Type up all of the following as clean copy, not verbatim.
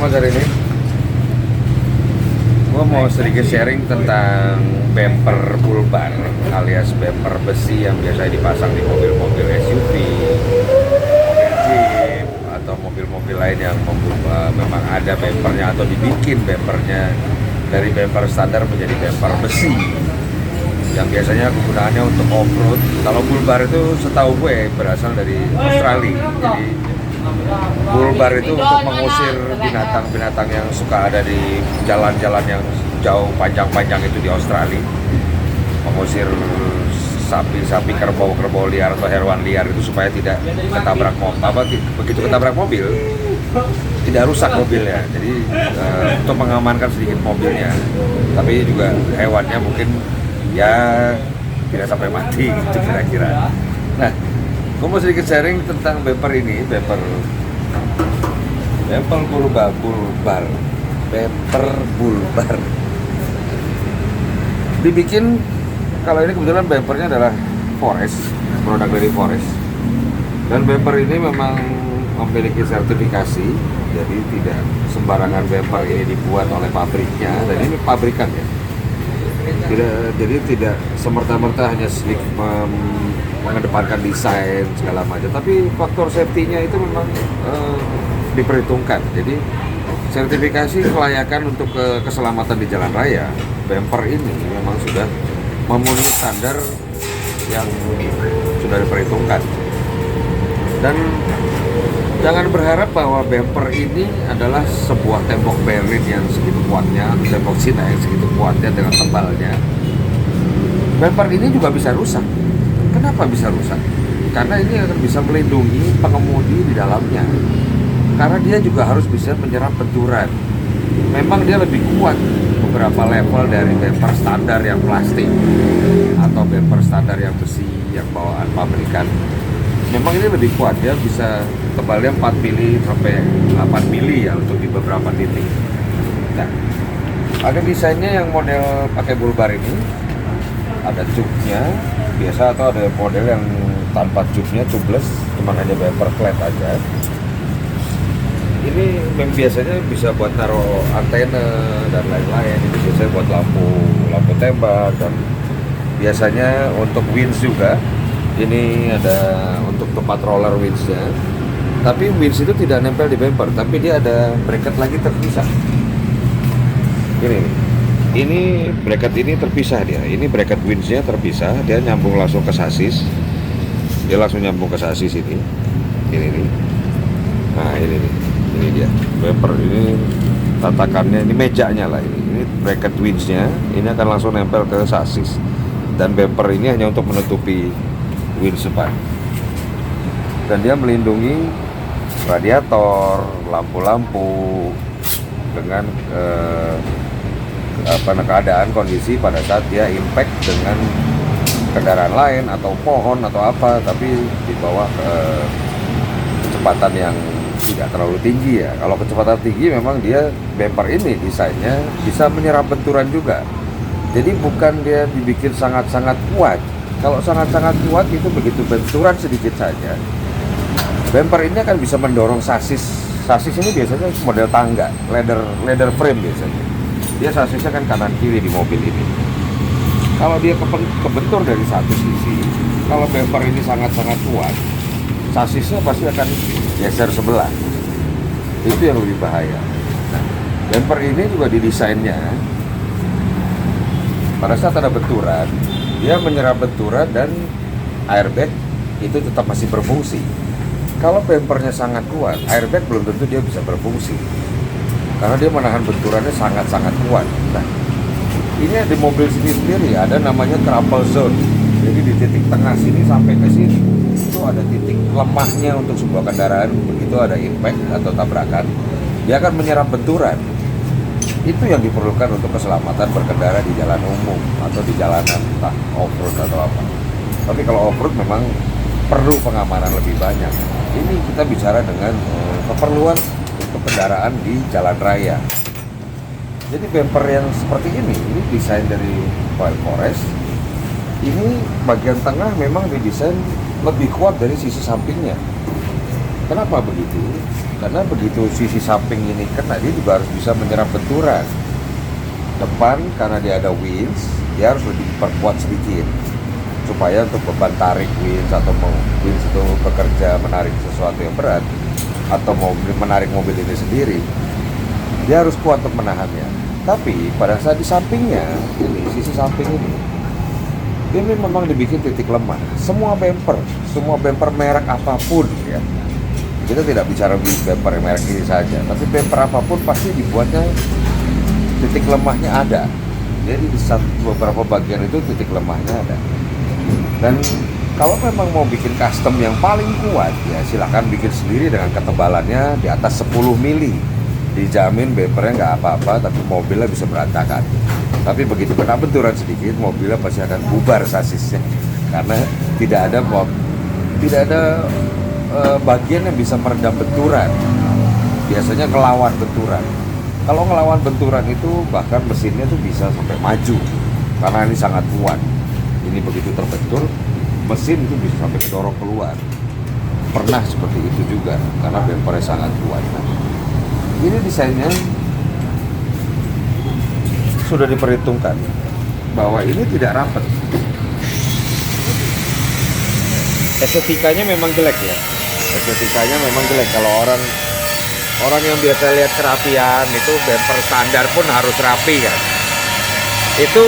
Mas, hari ini gue mau sedikit sharing tentang bumper bull bar alias bumper besi yang biasa dipasang di mobil-mobil SUV, mobil Jeep, atau mobil-mobil lain yang memang ada bumpernya atau dibikin bumpernya dari bumper standar menjadi bumper besi yang biasanya kegunaannya untuk off-road. Kalau bull bar itu setahu gue berasal dari Australia. Jadi bull bar itu untuk mengusir binatang-binatang yang suka ada di jalan-jalan yang jauh panjang-panjang itu di Australia. Mengusir sapi-sapi, kerbau-kerbau liar atau hewan liar itu supaya tidak ketabrak mobil. Begitu ketabrak mobil, tidak rusak mobilnya. Jadi untuk mengamankan sedikit mobilnya. Tapi juga hewannya mungkin ya tidak sampai mati gitu kira-kira. Nah, gue mau sedikit sharing tentang bumper ini, bumper bull bar. Dibikin, kalau ini kebetulan bumpernya adalah Forest, produk dari Forest. Dan bumper ini memang memiliki sertifikasi, jadi tidak sembarangan bumper ini dibuat oleh pabriknya, dan ini pabrikan ya. Jadi tidak semerta-merta hanya sedikit mengedepankan desain segala macam, tapi faktor safety-nya itu memang diperhitungkan. Jadi sertifikasi kelayakan untuk keselamatan di jalan raya, bumper ini memang sudah memenuhi standar yang sudah diperhitungkan. Dan jangan berharap bahwa bumper ini adalah sebuah tembok Berlin yang segitu kuatnya, tembok Cina yang segitu kuatnya dengan tebalnya. Bumper ini juga bisa rusak. Kenapa bisa rusak? Karena ini akan bisa melindungi pengemudi di dalamnya. Karena dia juga harus bisa menyerap benturan. Memang dia lebih kuat beberapa level dari bumper standar yang plastik atau bumper standar yang besi yang bawaan pabrikan. Memang ini lebih kuat, dia bisa tebalnya 4 mili sampai 8 mili ya untuk di beberapa titik. Nah, ada desainnya yang model pakai bull bar ini, ada tube-nya biasa atau ada model yang tanpa tube-nya, tubeless, cuma hanya bumper flat aja. Ini yang biasanya bisa buat naruh antena dan lain-lain. Ini biasanya buat lampu tembak, dan biasanya untuk winch juga. Ini ada untuk tempat roller winch-nya. Tapi winch itu tidak nempel di bumper, tapi dia ada bracket lagi terpisah. Ini bracket ini terpisah dia. Ini bracket winch-nya terpisah, dia nyambung langsung ke sasis. Dia langsung nyambung ke sasis ini. Ini nih. Nah, ini dia. Bumper ini tatakannya, ini mejanya lah ini. Ini bracket winch-nya, ini akan langsung nempel ke sasis. Dan bumper ini hanya untuk menutupi winch depan, dan dia melindungi radiator, lampu-lampu dengan keadaan kondisi pada saat dia impact dengan kendaraan lain atau pohon atau apa, tapi di bawah kecepatan yang tidak terlalu tinggi ya. Kalau kecepatan tinggi memang dia bumper ini desainnya bisa menyerap benturan juga. Jadi bukan dia dibikin sangat-sangat kuat. Kalau sangat-sangat kuat itu begitu benturan sedikit saja, bumper ini akan bisa mendorong sasis. Sasis ini biasanya model tangga, leather frame biasanya. Dia sasisnya kan kanan kiri di mobil ini. Kalau dia kebentur dari satu sisi, kalau bumper ini sangat-sangat kuat, sasisnya pasti akan geser sebelah. Itu yang lebih bahaya. Nah, bumper ini juga didesainnya pada saat ada benturan, dia menyerap benturan dan airbag itu tetap masih berfungsi. Kalau bumpernya sangat kuat, airbag belum tentu dia bisa berfungsi karena dia menahan benturannya sangat-sangat kuat. Nah, ini di mobil sini sendiri ada namanya crumple zone. Jadi di titik tengah sini sampai ke sini itu ada titik lemahnya untuk sebuah kendaraan. Begitu ada impact atau tabrakan, dia akan menyerap benturan. Itu yang diperlukan untuk keselamatan berkendara di jalan umum atau di jalanan, entah off-road atau apa. Tapi kalau off-road memang perlu pengamanan lebih banyak. Ini kita bicara dengan keperluan untuk kendaraan di jalan raya. Jadi bumper yang seperti ini desain dari Forest. Ini bagian tengah memang didesain lebih kuat dari sisi sampingnya. Kenapa begitu? Karena begitu sisi samping ini kena, dia juga harus bisa menyerap benturan. Depan karena dia ada wheels, dia harus lebih diperkuat sedikit supaya untuk beban tarik wheels atau wheels itu bekerja menarik sesuatu yang berat atau mau menarik mobil ini sendiri, dia harus kuat untuk menahannya. Tapi pada saat di sampingnya ini, sisi samping ini memang dibikin titik lemah. Semua bumper merek apapun ya, kita tidak bicara bumper merek ini saja, tapi bumper apapun pasti dibuatnya titik lemahnya ada. Jadi di beberapa bagian itu titik lemahnya ada. Dan kalau memang mau bikin custom yang paling kuat, ya silakan bikin sendiri dengan ketebalannya di atas 10 mili. Dijamin bumpernya nggak apa-apa, tapi mobilnya bisa berantakan. Tapi begitu kena benturan sedikit, mobilnya pasti akan bubar sasisnya, karena tidak ada bagian yang bisa meredam benturan. Biasanya ngelawan benturan. Kalau ngelawan benturan itu bahkan mesinnya tuh bisa sampai maju karena ini sangat kuat. Ini begitu terbentur, mesin itu bisa sampai kedorong keluar. Pernah seperti itu juga karena bumpernya sangat kuat. Nah, ini desainnya sudah diperhitungkan bahwa ini tidak rapat. Estetikanya memang jelek ya. Estetikanya memang jelek. Kalau orang yang biasa lihat kerapian itu, bumper standar pun harus rapi kan. Itu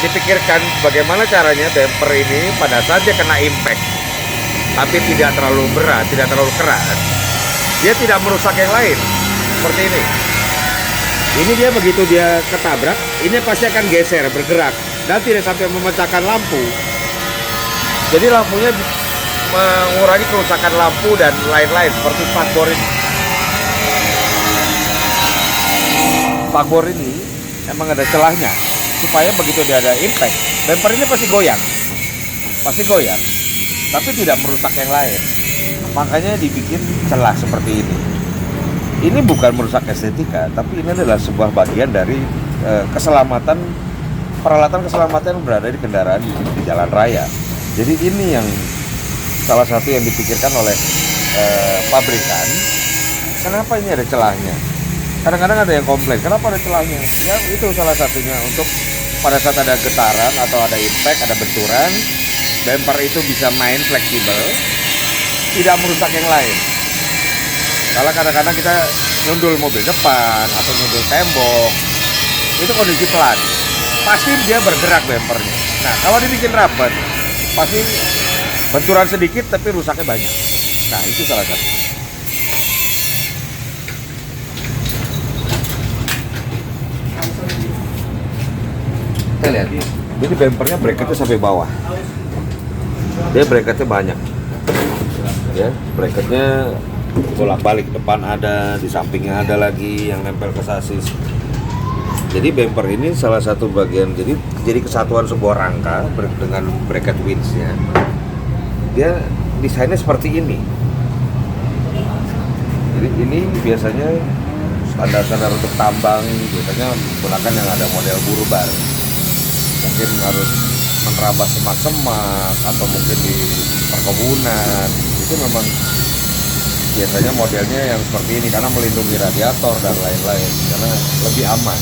dipikirkan bagaimana caranya bumper ini pada saat dia kena impact tapi tidak terlalu berat, tidak terlalu keras, dia tidak merusak yang lain. Seperti ini dia begitu dia ketabrak, ini pasti akan geser, bergerak dan tidak sampai memecahkan lampu. Jadi lampunya mengurangi kerusakan lampu dan lain-lain. Seperti spakbor ini emang ada celahnya supaya begitu dia ada impact, bumper ini pasti goyang, tapi tidak merusak yang lain. Makanya dibikin celah seperti ini. Ini bukan merusak estetika, tapi ini adalah sebuah bagian dari keselamatan, peralatan keselamatan yang berada di kendaraan di jalan raya. Jadi ini yang salah satu yang dipikirkan oleh pabrikan. Kenapa ini ada celahnya? Kadang-kadang ada yang komplain, kenapa ada celahnya? Ya itu salah satunya untuk pada saat ada getaran atau ada impact, ada benturan, bumper itu bisa main fleksibel, tidak merusak yang lain. Kalau kadang-kadang kita nyundul mobil depan atau nyundul tembok, itu kondisi pelan, pasti dia bergerak bumpernya. Nah kalau dibikin rapat, pasti benturan sedikit tapi rusaknya banyak. Nah itu salah satu. Kita lihat, jadi bumpernya bracketnya sampai bawah. Dia bracketnya banyak. Ya, bracketnya bolak-balik, depan ada, di sampingnya ada lagi yang nempel ke sasis. Jadi bumper ini salah satu bagian, jadi kesatuan sebuah rangka dengan bracket winch-nya. Dia desainnya seperti ini. Jadi ini biasanya standar-standar untuk tambang, biasanya menggunakan yang ada model burbar. Mungkin harus menerabas semak-semak atau mungkin di perkebunan. Itu memang biasanya modelnya yang seperti ini karena melindungi radiator dan lain-lain, karena lebih aman.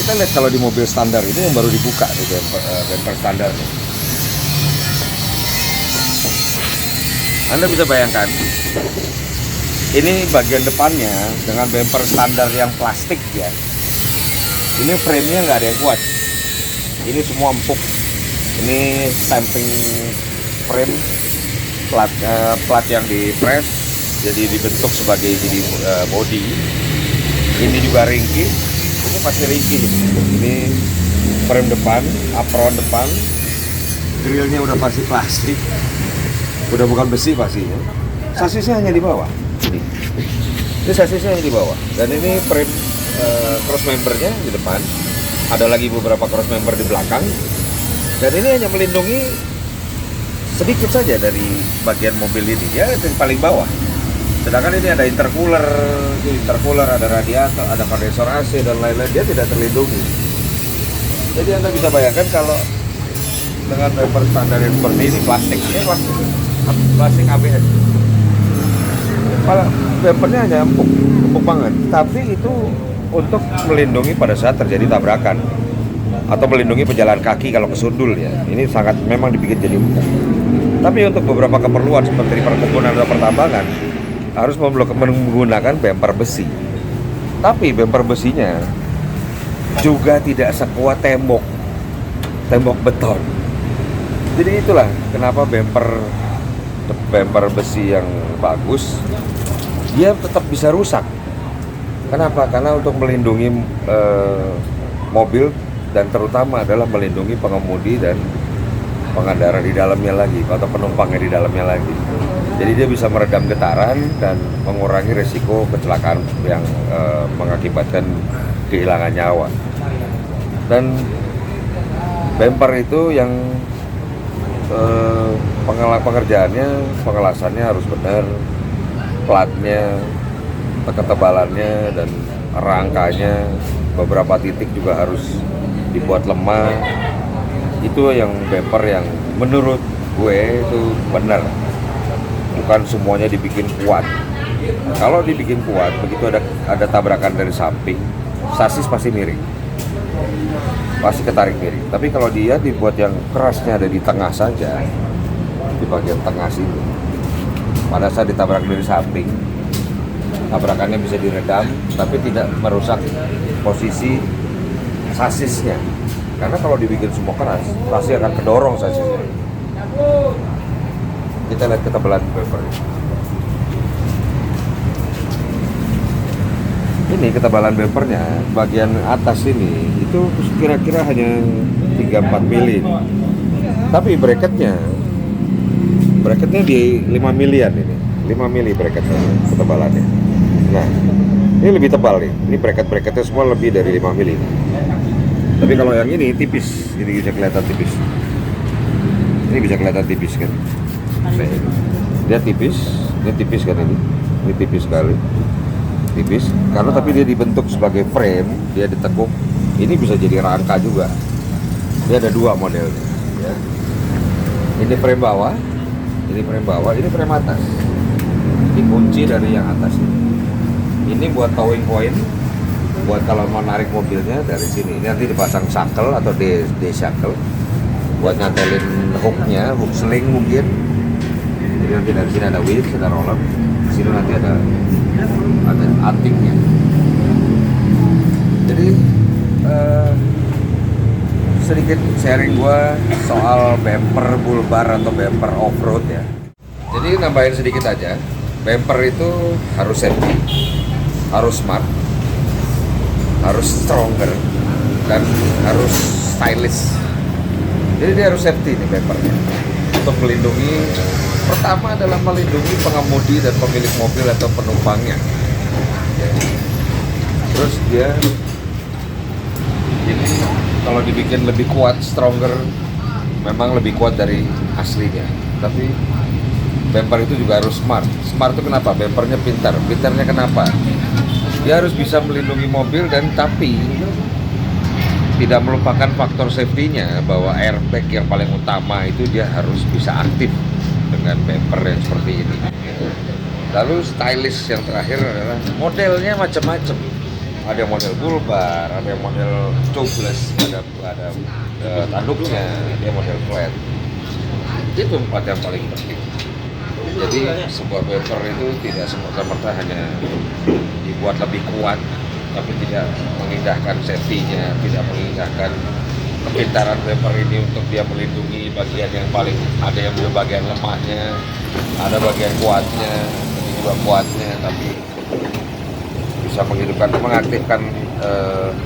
Kita lihat kalau di mobil standar ini yang baru dibuka nih, bumper standar nih. Anda bisa bayangkan, ini bagian depannya dengan bumper standar yang plastik ya. Ini frame-nya nggak ada yang kuat. Ini semua empuk. Ini stamping frame, plat yang di press, jadi dibentuk sebagai jadi body. Ini juga ringkih. Ini pasti ringkih. Ini frame depan, apron depan, grillnya udah pasti plastik. Udah bukan besi pastinya. Sasisnya hanya di bawah. Ini sasisnya hanya di bawah. Dan ini frame cross membernya di depan. Ada lagi beberapa cross member di belakang. Dan ini hanya melindungi sedikit saja dari bagian mobil ini. Ya, itu yang paling bawah. Sedangkan ini ada intercooler, ada radiator, ada kondensor AC dan lain-lain. Dia tidak terlindungi. Jadi Anda bisa bayangkan kalau dengan bumper standar yang seperti ini, plastik ABS. Kalau bempernya hanya empuk banget, tapi itu untuk melindungi pada saat terjadi tabrakan atau melindungi pejalan kaki kalau kesundul ya. Ini sangat memang dibikin jadi empuk. Tapi untuk beberapa keperluan seperti perkebunan atau pertambangan harus menggunakan bemper besi. Tapi bemper besinya juga tidak sekuat tembok beton. Jadi itulah kenapa bemper besi yang bagus dia tetap bisa rusak. Kenapa? Karena untuk melindungi mobil dan terutama adalah melindungi pengemudi dan pengendara di dalamnya lagi atau penumpangnya di dalamnya lagi. Jadi dia bisa meredam getaran dan mengurangi resiko kecelakaan yang mengakibatkan kehilangan nyawa. Dan bemper itu yang pengerjaannya, pengelasannya harus benar, platnya, ketebalannya dan rangkanya, beberapa titik juga harus dibuat lemah. Itu yang bemper yang menurut gue itu benar. Bukan semuanya dibikin kuat. Kalau dibikin kuat, begitu ada tabrakan dari samping, sasis pasti miring, pasti ketarik miring. Tapi kalau dia dibuat yang kerasnya ada di tengah saja, di bagian tengah sini, pada saat ditabrak dari samping, tabrakannya bisa diredam, tapi tidak merusak posisi sasisnya. Karena kalau dibikin semua keras, pasti akan kedorong sasisnya. Kita lihat ketebalan bemper. Ini ketebalan bempernya, bagian atas ini itu kira-kira hanya 3-4 mili. Tapi bracketnya di 5 milian ini. 5 mili bracketnya, ketebalannya. Nah, ini lebih tebal nih. Ini bracket-bracketnya semua lebih dari 5 mili. Tapi kalau yang ini tipis, ini bisa kelihatan tipis. Ini bisa kelihatan tipis kan? Dia tipis, ini tipis kan ini tipis sekali, tipis. Karena tapi dia dibentuk sebagai frame, dia ditekuk. Ini bisa jadi rangka juga. Dia ada dua modelnya. Ya. Ini frame bawah, ini frame atas. Dikunci dari yang atas ini. Ini buat towing point. Buat kalau mau narik mobilnya dari sini, ini nanti dipasang shackle atau de-shackle buat ngantelin hooknya, hook sling mungkin. Jadi nanti dari sini ada wheel, ada roller, di sini nanti ada antingnya. Jadi sedikit sharing gua soal bumper bulbar atau bumper off-road ya. Jadi nambahin sedikit aja, bumper itu harus safety, harus smart, harus stronger, dan harus stylish. Jadi dia harus safety nih bumpernya untuk melindungi, pertama adalah melindungi pengemudi dan pemilik mobil atau penumpangnya. Terus dia ini kalau dibikin lebih kuat, stronger, memang lebih kuat dari aslinya. Tapi bumper itu juga harus smart. Smart itu kenapa? Bumpernya pintar. Pintarnya kenapa? Dia harus bisa melindungi mobil dan tapi tidak melupakan faktor safety-nya, bahwa airbag yang paling utama itu dia harus bisa aktif dengan bumper yang seperti ini. Lalu stylish yang terakhir adalah modelnya macam-macam. Ada model bulbar, ada model tubeless, ada tanduknya, dia model flat. Itu empat yang paling penting. Jadi sebuah bumper itu tidak semata-mata hanya dibuat lebih kuat, tapi tidak mengindahkan safety-nya, tidak mengindahkan kepintaran bumper ini untuk dia melindungi bagian yang paling, ada yang bagian lemahnya, ada bagian kuatnya, ini juga kuatnya, tapi bisa menghidupkan, mengaktifkan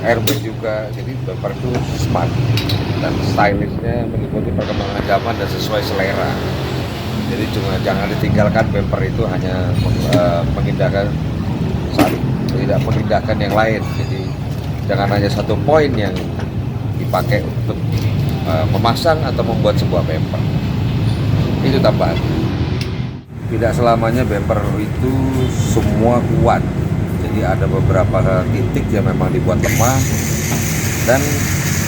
airbag juga. Jadi bumper itu smart dan stylishnya mengikuti perkembangan zaman dan sesuai selera. Jadi cuma jangan ditinggalkan bumper itu hanya mengindahkan satu, tidak mengindahkan yang lain. Jadi jangan hanya satu poin yang dipakai untuk memasang atau membuat sebuah bumper. Itu tambahan. Tidak selamanya bumper itu semua kuat. Jadi ada beberapa titik yang memang dibuat lemah, dan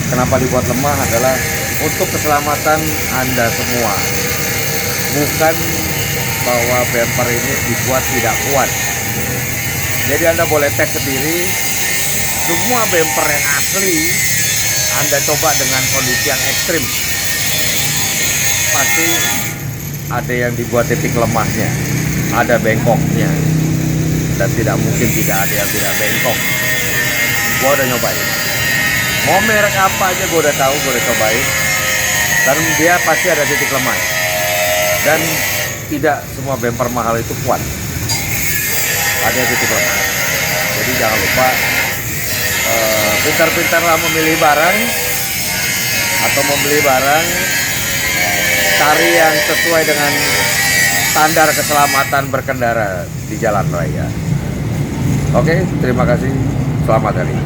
kenapa dibuat lemah adalah untuk keselamatan Anda semua, bukan bahwa bumper ini dibuat tidak kuat. Jadi Anda boleh tes sendiri. Semua bumper yang asli Anda coba dengan kondisi yang ekstrim, pasti ada yang dibuat titik lemahnya, ada bengkoknya, dan tidak mungkin tidak ada yang tidak bengkok. Gua udah nyobain, mau merek apa aja gua udah tahu, gua udah cobain, dan dia pasti ada titik lemah. Dan tidak semua bumper mahal itu kuat, ada titik lemah. Jadi jangan lupa pintar-pintarlah memilih barang atau membeli barang, cari yang sesuai dengan standar keselamatan berkendara di jalan raya. Oke, terima kasih. Selamat hari.